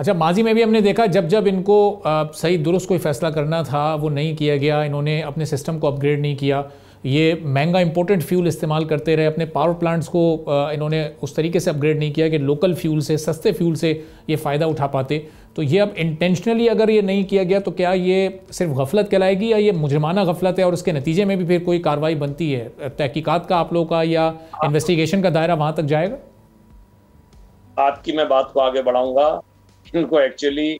अच्छा, माजी में भी हमने देखा जब जब इनको सही दुरुस्त कोई फ़ैसला करना था वो नहीं किया गया, इन्होंने अपने सिस्टम को अपग्रेड नहीं किया, ये महंगा इंपोर्टेड फ्यूल इस्तेमाल करते रहे, अपने पावर प्लांट्स को इन्होंने उस तरीके से अपग्रेड नहीं किया कि लोकल फ्यूल से, सस्ते फ्यूल से ये फ़ायदा उठा पाते। तो ये अब इंटेंशनली अगर ये नहीं किया गया तो क्या ये सिर्फ गफलत कहलाएगी या ये मुजरमाना गफलत है और उसके नतीजे में भी फिर कोई कार्रवाई बनती है? तहकीकात का आप लोगों का या इन्वेस्टिगेशन का दायरा वहाँ तक जाएगा? आपकी मैं बात को आगे बढ़ाऊंगा। इनको एक्चुअली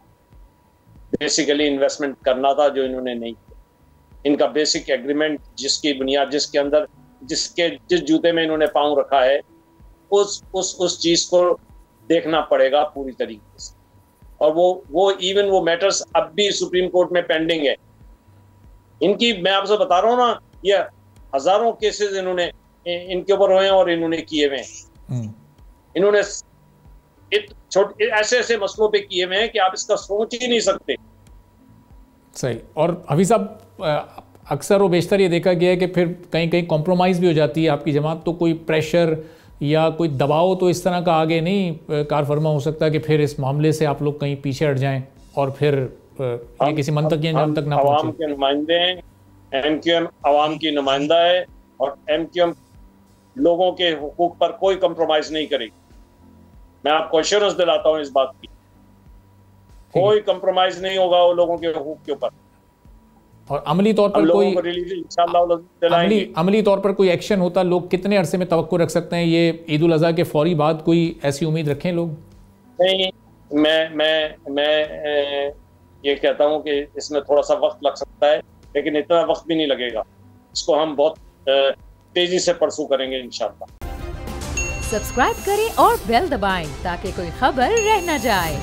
बेसिकली इन्वेस्टमेंट करना था जो इन्होंने नहीं किया। इनका बेसिक एग्रीमेंट जिसकी बुनियाद, जिसके अंदर, जिस जूते में इन्होंने पांव रखा है, उस चीज को देखना पड़ेगा पूरी तरीके से। और वो मैटर्स अब भी सुप्रीम कोर्ट में पेंडिंग है। इनकी मैं आपसे बता रहा हूँ ना, ये हजारों केसेस इन्होंने इनके ऊपर हुए हैं और इन्होंने किए हुए हैं। इन्होंने ऐसे ऐसे मसलों पे किए हुए हैं कि आप इसका सोच ही नहीं सकते। सही। और अभी साहब अक्सर वो बेशतर ये देखा गया है कि फिर कहीं कहीं कॉम्प्रोमाइज़ भी हो जाती है आपकी जमात, तो कोई प्रेशर या कोई दबाव तो इस तरह का आगे नहीं कार फरमा हो सकता कि फिर इस मामले से आप लोग कहीं पीछे हट जाएं और फिर ये किसी मंतकी अंजाम तक ना पहुंचे? अवाम के नुमाइंदे हैं, एमक्यूएम अवाम की नुमाइंदा है और एमक्यूएम लोगों के हुकूक पर कोई कंप्रोमाइज नहीं करेगी। मैं आपको एश्योरेंस दिलाता हूं इस बात की, कोई कंप्रोमाइज नहीं होगा वो लोगों के हुकूक के ऊपर। और अमली तौर पर कोई अमली तौर पर कोई एक्शन होता, लोग कितने अरसे में तवक्को रख सकते हैं? ये ईद उल अज़हा के फौरी बाद कोई ऐसी उम्मीद रखें लोग? नहीं, मैं ये कहता हूं कि इसमें थोड़ा सा वक्त लग सकता है, लेकिन इतना वक्त भी नहीं लगेगा। इसको हम बहुत तेजी से परसू करेंगे इंशाअल्लाह। सब्सक्राइब करें और बेल दबाएं ताकि कोई खबर रह न जाए।